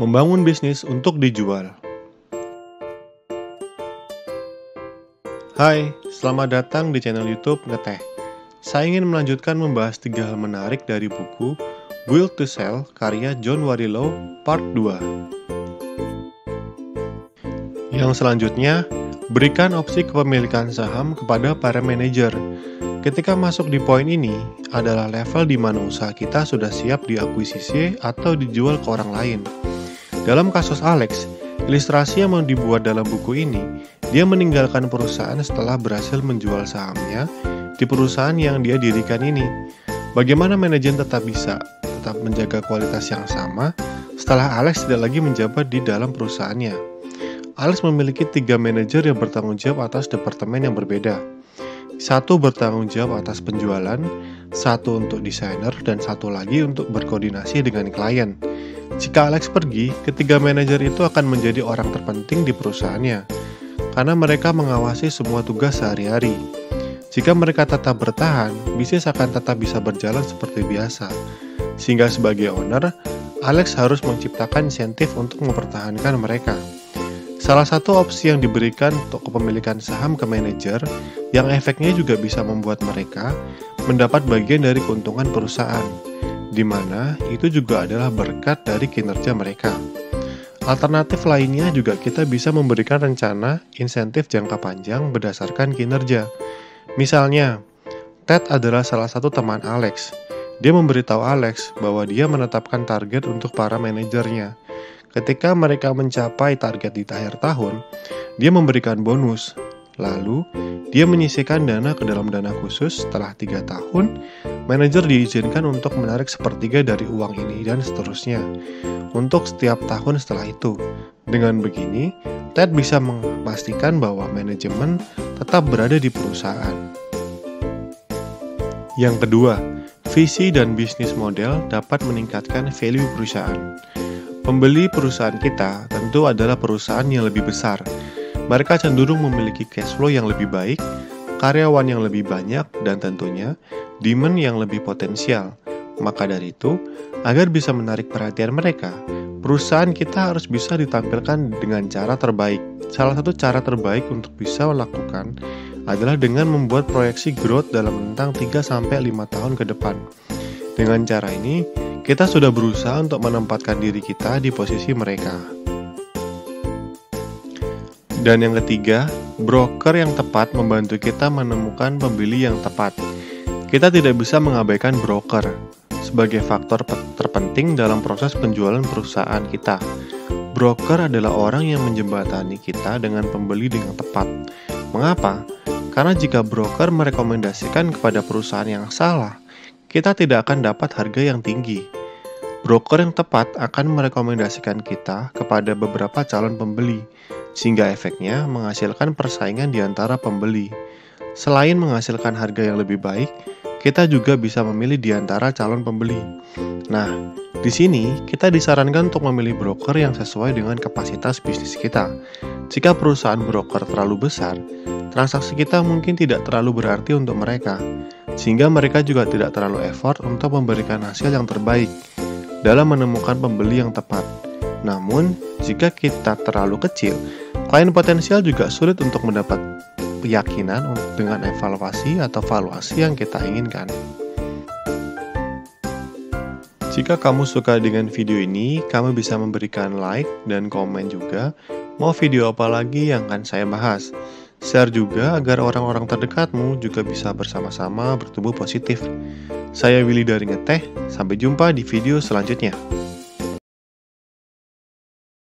Membangun bisnis untuk dijual. Hai, selamat datang di channel YouTube Ngeteh. Saya ingin melanjutkan membahas 3 hal menarik dari buku Build to Sell karya John Warrillow Part 2. Yang selanjutnya, berikan opsi kepemilikan saham kepada para manajer. Ketika masuk di poin ini adalah level di mana usaha kita sudah siap diakuisisi atau dijual ke orang lain. Dalam kasus Alex, ilustrasi yang mau dibuat dalam buku ini, dia meninggalkan perusahaan setelah berhasil menjual sahamnya di perusahaan yang dia dirikan ini. Bagaimana manajer tetap menjaga kualitas yang sama setelah Alex tidak lagi menjabat di dalam perusahaannya? Alex memiliki 3 manajer yang bertanggung jawab atas departemen yang berbeda. 1 bertanggung jawab atas penjualan, 1 untuk desainer, dan 1 lagi untuk berkoordinasi dengan klien. Jika Alex pergi, ketiga manajer itu akan menjadi orang terpenting di perusahaannya, karena mereka mengawasi semua tugas sehari-hari. Jika mereka tetap bertahan, bisnis akan tetap bisa berjalan seperti biasa. Sehingga sebagai owner, Alex harus menciptakan insentif untuk mempertahankan mereka. Salah satu opsi yang diberikan untuk kepemilikan saham ke manajer, yang efeknya juga bisa membuat mereka mendapat bagian dari keuntungan perusahaan, di mana itu juga adalah berkat dari kinerja mereka. Alternatif lainnya juga kita bisa memberikan rencana insentif jangka panjang berdasarkan kinerja. Misalnya, Ted adalah salah satu teman Alex. Dia memberitahu Alex bahwa dia menetapkan target untuk para manajernya. Ketika mereka mencapai target di akhir tahun, dia memberikan bonus. Lalu, dia menyisihkan dana ke dalam dana khusus. Setelah 3 tahun, manajer diizinkan untuk menarik sepertiga dari uang ini dan seterusnya untuk setiap tahun setelah itu. Dengan begini, Ted bisa memastikan bahwa manajemen tetap berada di perusahaan. Yang kedua, visi dan bisnis model dapat meningkatkan value perusahaan. Pembeli perusahaan kita tentu adalah perusahaan yang lebih besar. Mereka cenderung memiliki cash flow yang lebih baik, karyawan yang lebih banyak, dan tentunya demand yang lebih potensial. Maka dari itu, agar bisa menarik perhatian mereka, perusahaan kita harus bisa ditampilkan dengan cara terbaik. Salah satu cara terbaik untuk bisa melakukan adalah dengan membuat proyeksi growth dalam rentang 3-5 tahun ke depan. Dengan cara ini, kita sudah berusaha untuk menempatkan diri kita di posisi mereka. Dan yang ketiga, broker yang tepat membantu kita menemukan pembeli yang tepat. Kita tidak bisa mengabaikan broker sebagai faktor terpenting dalam proses penjualan perusahaan kita. Broker adalah orang yang menjembatani kita dengan pembeli yang tepat. Mengapa? Karena jika broker merekomendasikan kepada perusahaan yang salah, kita tidak akan dapat harga yang tinggi. Broker yang tepat akan merekomendasikan kita kepada beberapa calon pembeli, sehingga efeknya menghasilkan persaingan di antara pembeli. Selain menghasilkan harga yang lebih baik, kita juga bisa memilih di antara calon pembeli. Nah, di sini kita disarankan untuk memilih broker yang sesuai dengan kapasitas bisnis kita. Jika perusahaan broker terlalu besar, transaksi kita mungkin tidak terlalu berarti untuk mereka, sehingga mereka juga tidak terlalu effort untuk memberikan hasil yang terbaik dalam menemukan pembeli yang tepat. Namun, jika kita terlalu kecil, klien potensial juga sulit untuk mendapat keyakinan dengan evaluasi atau valuasi yang kita inginkan. Jika kamu suka dengan video ini, kamu bisa memberikan like dan komen juga mau video apa lagi yang akan saya bahas. Share juga agar orang-orang terdekatmu juga bisa bersama-sama bertumbuh positif. Saya Willy dari Ngeteh, sampai jumpa di video selanjutnya.